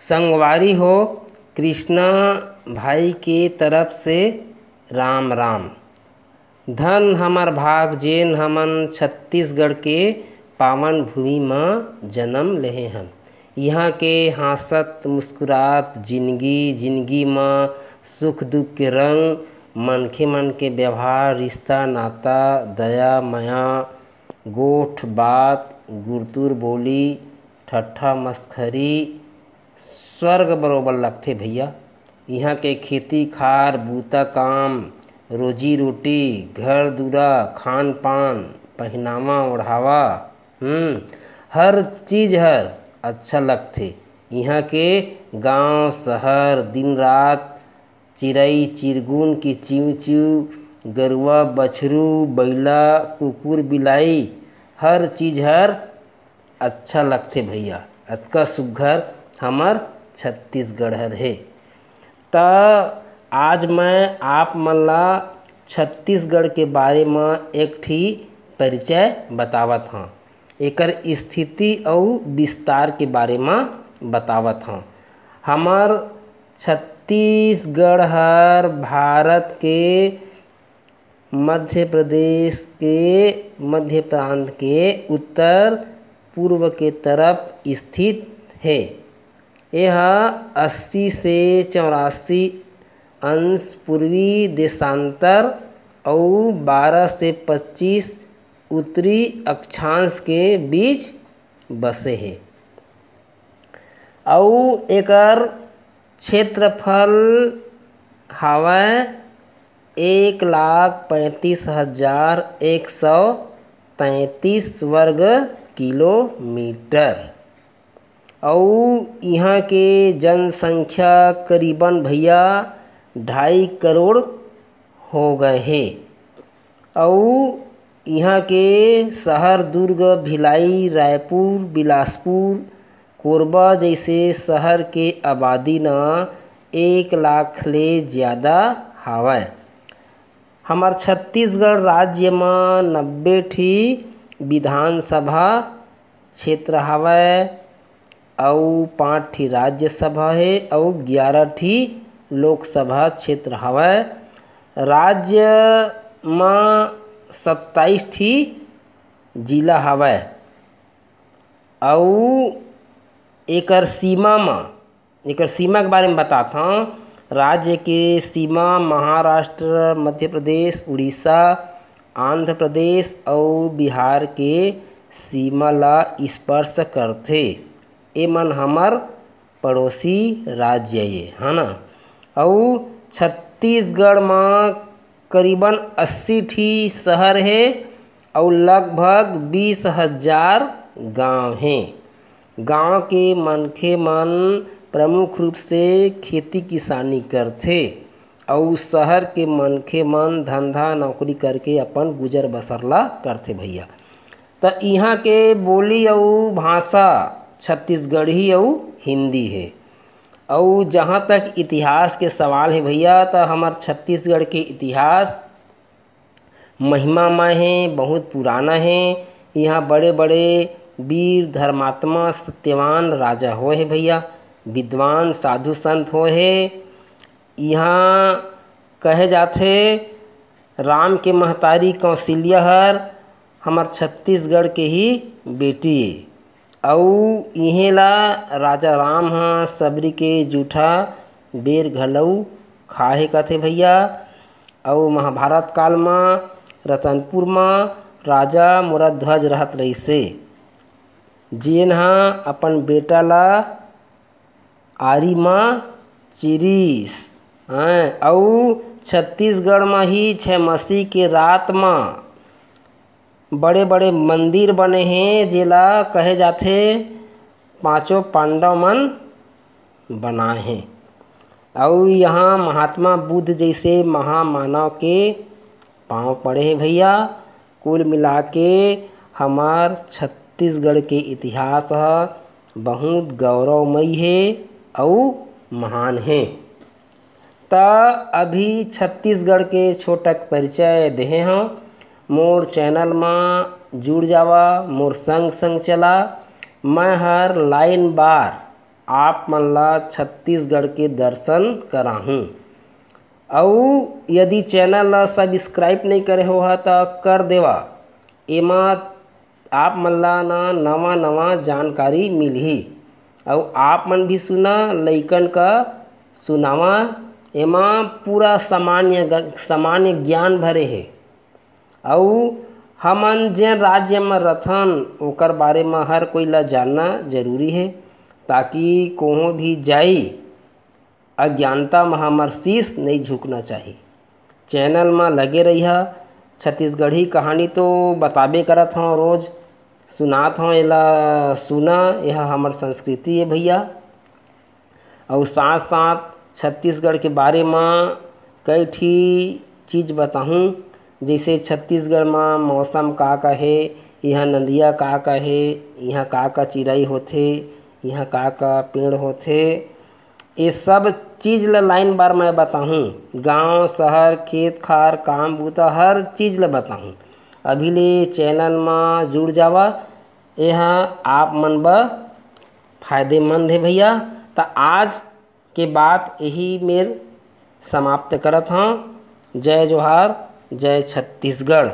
संगवारी हो कृष्णा भाई के तरफ से राम राम। धन हमर भाग जेन हमन छत्तीसगढ़ के पावन भूमि में जन्म लेहे हन। यहाँ के हंसत मुस्कुरात जिंदगी में सुख दुख के रंग, मनखे मन के व्यवहार, रिश्ता नाता, दया माया, गोठ बात, गुरतुर बोली, ठट्ठा मस्खरी स्वर्ग बरोबर लगथे भैया। यहाँ के खेती खार, बूता काम, रोजी रोटी, घर दुरा, खान पान, पहनावा ओढ़ावा, हर चीज़ हर अच्छा लगथे। यहाँ के गांव शहर दिन रात चिड़ई चिरगुन की चिव चिव, गरुआ बछरू बैला कुकुर बिलाई, हर चीज़ हर अच्छा लगथे भैया। अतका सुघर हमर छत्तीसगढ़ हर है। त आज मैं आप मन ला छत्तीसगढ़ के बारे में एक ठी परिचय बतावत हूँ। एकर स्थिति और विस्तार के बारे में बतावत हूँ। हमर छत्तीसगढ़ हर भारत के मध्य प्रदेश के मध्य प्रांत के उत्तर पूर्व के तरफ स्थित है। यह 80 से 84 अंश पूर्वी देशांतर और 12 से 25 उत्तरी अक्षांश के बीच बसे है। और एकर क्षेत्रफल हवय 1,35,133 वर्ग किलोमीटर। और यहाँ के जनसंख्या करीबन भैया 2.5 करोड़ हो गए हैं। और यहाँ के शहर दुर्ग, भिलाई, रायपुर, बिलासपुर, कोरबा जैसे शहर के आबादी न 1 लाख ले ज़्यादा हवय। हमार छत्तीसगढ़ राज्य में 90 ठी विधानसभा क्षेत्र हवय और 5 ठी राज्यसभा है और 11 ठी लोकसभा क्षेत्र हवय। राज्य में 27 ठी जिला हवय। और एकर सीमा के बारे में बताता हूँ। राज्य के सीमा महाराष्ट्र, मध्य प्रदेश, उड़ीसा, आंध्र प्रदेश और बिहार के सीमा ला स्पर्श करथे। ए मन हमर पड़ोसी राज्य ये है ना। और छत्तीसगढ़ में करीबन 80 ठी शहर है और लगभग 20,000 गांव हैं। गांव के मनखे मन प्रमुख रूप से खेती किसानी करथे और शहर के मनखे मन धंधा नौकरी करके अपन गुजर बसर ला करथे भैया। तो यहाँ के बोली और भाषा छत्तीसगढ़ी और हिंदी है। और जहाँ तक इतिहास के सवाल है भैया, तो हमार छत्तीसगढ़ के इतिहास महिमामय है, बहुत पुराना है। यहाँ बड़े बड़े वीर धर्मात्मा सत्यवान राजा होए है भैया, विद्वान साधु संत होए है। यहाँ कहे जाथे राम के महतारी कौशल्या हर हमार छत्तीसगढ़ के ही बेटी है। और इहें ला राजा राम ह सबरी के जूठा बेर घलऊ खाहे कथे भैया। और महाभारत काल में रतनपुर में राजा मुराध्वज रहत रहिसे, जेन ह अपन बेटा ला आरी में चिरिस। और छत्तीसगढ़ में ही 6 मसी के रात में बड़े बड़े मंदिर बने हैं, जेला कहे जाथे 5 पांडव मन बनाए हैं। और यहाँ महात्मा बुद्ध जैसे महामानव के पांव पड़े हैं भैया। कुल मिला के हमार छत्तीसगढ़ के इतिहास बहुत गौरवमयी है और महान है। त अभी छत्तीसगढ़ के छोटक परिचय देहे हूँ। मोर चैनल में जुड़ जावा, मोर संग चला। मैं हर लाइन बार आप मन ला छत्तीसगढ़ के दर्शन कराहूँ। और यदि चैनल ला सब्सक्राइब नहीं करे हो तो कर देवा। एमा आप मन ला नवा नवा जानकारी मिलही। और आप मन भी सुना, लइकन का सुनावा। एमा पूरा सामान्य ज्ञान भरे है। और हमन जेन राज्य में रथन ओकर बारे में हर कोई ला जानना जरूरी है, ताकि कोहों भी जाई अज्ञानता में हमर शीश नहीं झुकना चाहिए। चैनल में लगे रहिहा। छत्तीसगढ़ी कहानी तो बताबे करत हूँ, रोज सुनात हूँ, एला सुना। यह हमर संस्कृति है भैया। और साथ साथ छत्तीसगढ़ के बारे में कई ठी चीज़ बताहूँ। जैसे छत्तीसगढ़ में मौसम का है, यहाँ नदिया का है, यहाँ का चिड़ई होथे, यहाँ का पेड़ होथे। ये सब चीज़ ला लाइन बार मैं बताहूँ। गांव शहर खेत खार काम बूता हर चीज़ ला बताहूँ। अभी ले चैनल में जुड़ जावा। यह आप मन बा फायदेमंद है भैया। तो आज के बात यही मेर समाप्त करत हूँ। जय जोहार, जय छत्तीसगढ़।